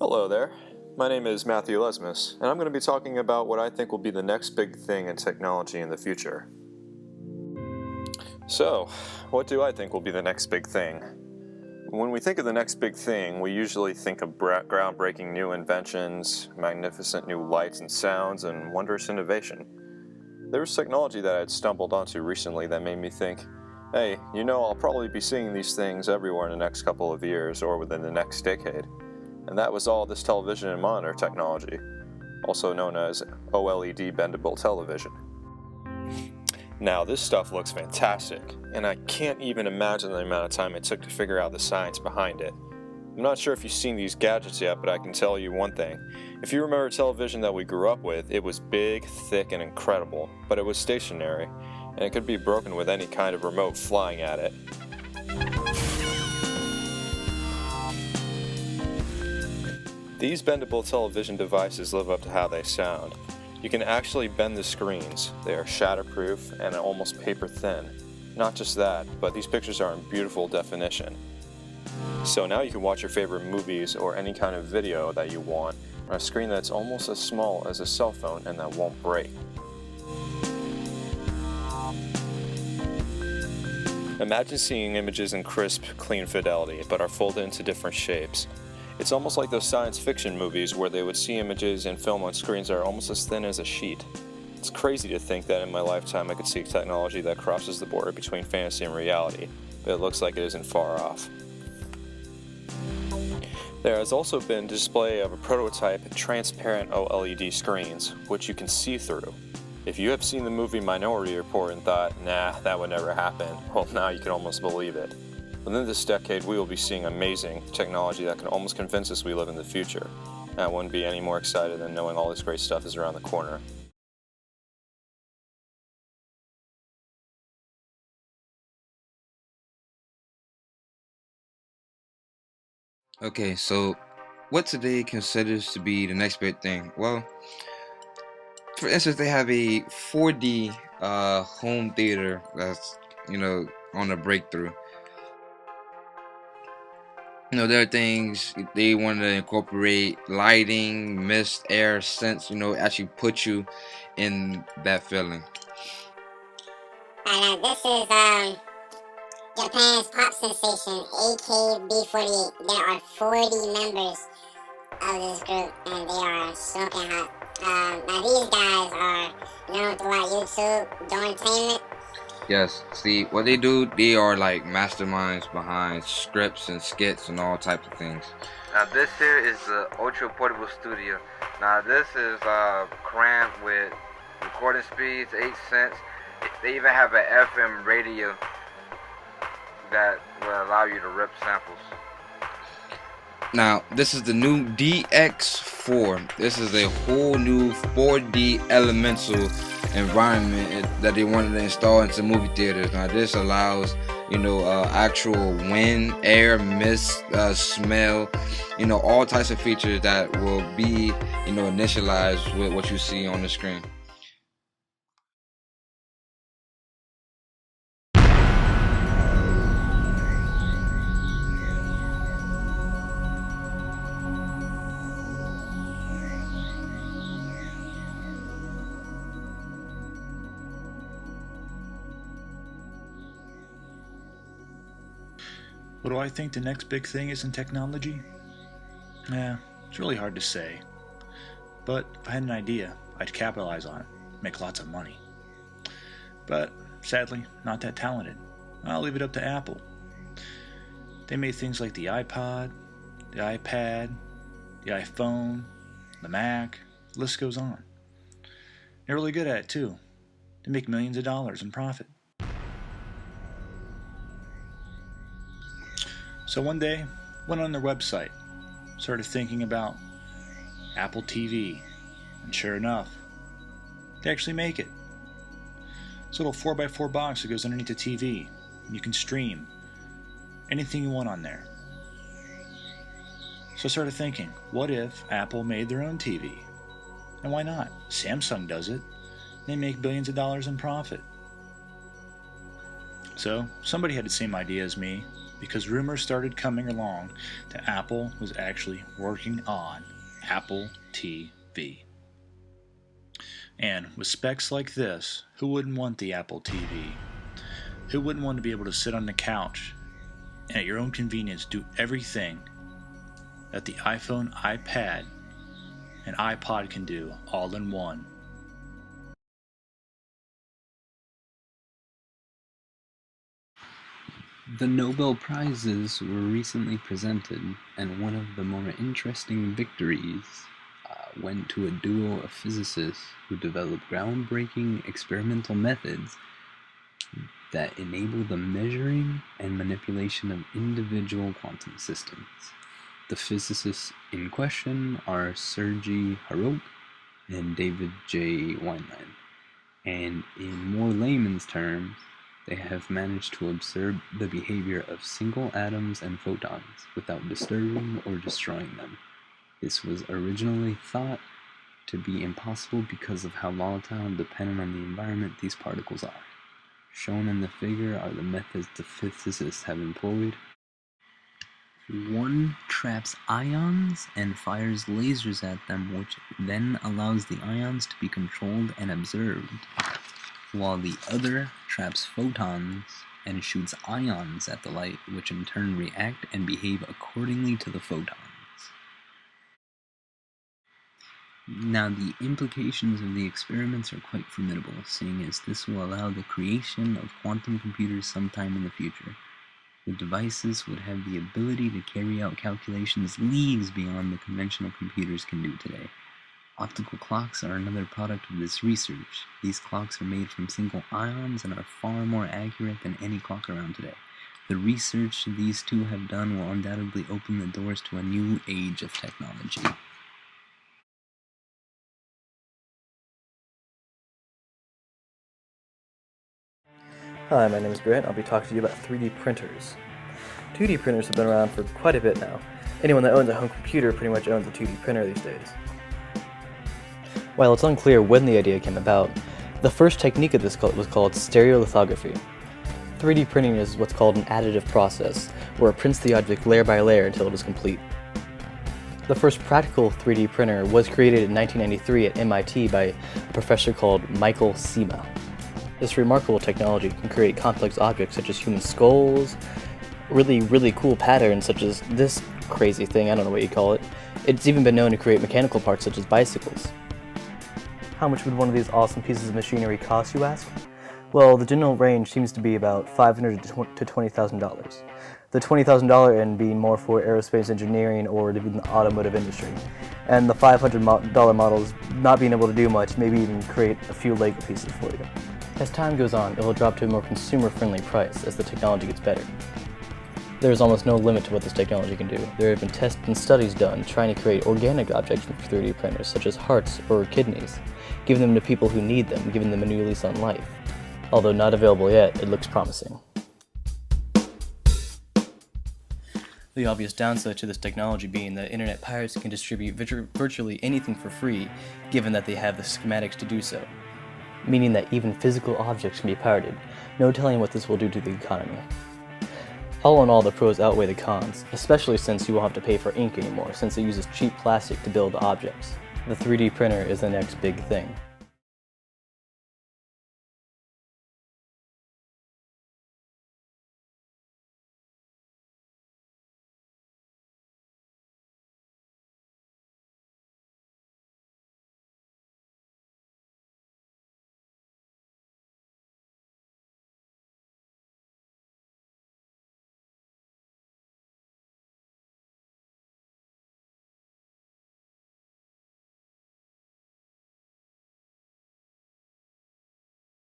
Hello there. My name is Matthew Lesmus, and I'm going to be talking about what I think will be the next big thing in technology in the future. So, what do I think will be the next big thing? When we think of the next big thing, we usually think of groundbreaking new inventions, magnificent new lights and sounds, and wondrous innovation. There was technology that I had stumbled onto recently that made me think, hey, I'll probably be seeing these things everywhere in the next couple of years or within the next decade. And that was all this television and monitor technology, also known as OLED bendable television. Now, this stuff looks fantastic, and I can't even imagine the amount of time it took to figure out the science behind it. I'm not sure if you've seen these gadgets yet, but I can tell you one thing. If you remember television that we grew up with, it was big, thick, and incredible, but it was stationary, and it could be broken with any kind of remote flying at it. These bendable television devices live up to how they sound. You can actually bend the screens. They are shatterproof and almost paper thin. Not just that, but these pictures are in beautiful definition. So now you can watch your favorite movies or any kind of video that you want on a screen that's almost as small as a cell phone and that won't break. Imagine seeing images in crisp, clean fidelity, but are folded into different shapes. It's almost like those science fiction movies where they would see images and film on screens that are almost as thin as a sheet. It's crazy to think that in my lifetime I could see technology that crosses the border between fantasy and reality, but it looks like it isn't far off. There has also been display of a prototype transparent OLED screens, which you can see through. If you have seen the movie Minority Report and thought, nah, that would never happen, well, now you can almost believe it. Within this decade, we will be seeing amazing technology that can almost convince us we live in the future. And I wouldn't be any more excited than knowing all this great stuff is around the corner. Okay, so what today considers to be the next big thing? Well, for instance, they have a 4D home theater that's on a breakthrough. There are things they want to incorporate lighting, mist, air, scents. Actually put you in that feeling. This is Japan's pop sensation AKB48. There are 40 members of this group, and they are smoking hot. Now these guys are known throughout YouTube, Dormtainment. Yes, see what they do. They are like masterminds behind scripts and skits and all types of things. Now this here is the Ultra Portable Studio. Now this is crammed with recording speeds, 8 cents. They even have an FM radio that will allow you to rip samples. Now, this is the new DX4. This is a whole new 4D elemental environment that they wanted to install into movie theaters. Now, this allows, actual wind, air, mist, smell, all types of features that will be, initialized with what you see on the screen. What do I think the next big thing is in technology? It's really hard to say. But if I had an idea, I'd capitalize on it, make lots of money. But sadly, not that talented. I'll leave it up to Apple. They made things like the iPod, the iPad, the iPhone, the Mac, the list goes on. They're really good at it too. They make millions of dollars in profit. So one day, went on their website, started thinking about Apple TV, and sure enough, they actually make it. It's a little 4x4 box that goes underneath the TV, and you can stream anything you want on there. So I started thinking, what if Apple made their own TV? And why not? Samsung does it. They make billions of dollars in profit. So somebody had the same idea as me. because rumors started coming along that Apple was actually working on Apple TV. And with specs like this, who wouldn't want the Apple TV? Who wouldn't want to be able to sit on the couch and at your own convenience do everything that the iPhone, iPad, and iPod can do all in one? The Nobel Prizes were recently presented, and one of the more interesting victories went to a duo of physicists who developed groundbreaking experimental methods that enable the measuring and manipulation of individual quantum systems. The physicists in question are Sergei Harouk and David J. Weinlein, and in more layman's terms, they have managed to observe the behavior of single atoms and photons without disturbing or destroying them. This was originally thought to be impossible because of how volatile and dependent on the environment these particles are. Shown in the figure are the methods the physicists have employed. One traps ions and fires lasers at them, which then allows the ions to be controlled and observed, while the other traps photons and shoots ions at the light, which in turn react and behave accordingly to the photons. Now, the implications of the experiments are quite formidable, seeing as this will allow the creation of quantum computers sometime in the future. The devices would have the ability to carry out calculations leagues beyond the conventional computers can do today. Optical clocks are another product of this research. These clocks are made from single ions and are far more accurate than any clock around today. The research these two have done will undoubtedly open the doors to a new age of technology. Hi, my name is Grant. I'll be talking to you about 3D printers. 2D printers have been around for quite a bit now. Anyone that owns a home computer pretty much owns a 2D printer these days. While it's unclear when the idea came about, the first technique of this was called stereolithography. 3D printing is what's called an additive process, where it prints the object layer by layer until it is complete. The first practical 3D printer was created in 1993 at MIT by a professor called Michael Cima. This remarkable technology can create complex objects such as human skulls, really cool patterns such as this crazy thing, I don't know what you call it. It's even been known to create mechanical parts such as bicycles. How much would one of these awesome pieces of machinery cost, you ask? Well, the general range seems to be about $500 to $20,000. The $20,000 end being more for aerospace engineering or even the automotive industry. And the $500 models not being able to do much, maybe even create a few Lego pieces for you. As time goes on, it will drop to a more consumer-friendly price as the technology gets better. There is almost no limit to what this technology can do. There have been tests and studies done trying to create organic objects with 3D printers, such as hearts or kidneys, giving them to people who need them, giving them a new lease on life. Although not available yet, it looks promising. The obvious downside to this technology being that internet pirates can distribute virtually anything for free, given that they have the schematics to do so. Meaning that even physical objects can be pirated. No telling what this will do to the economy. All in all, the pros outweigh the cons, especially since you won't have to pay for ink anymore, since it uses cheap plastic to build objects. The 3D printer is the next big thing.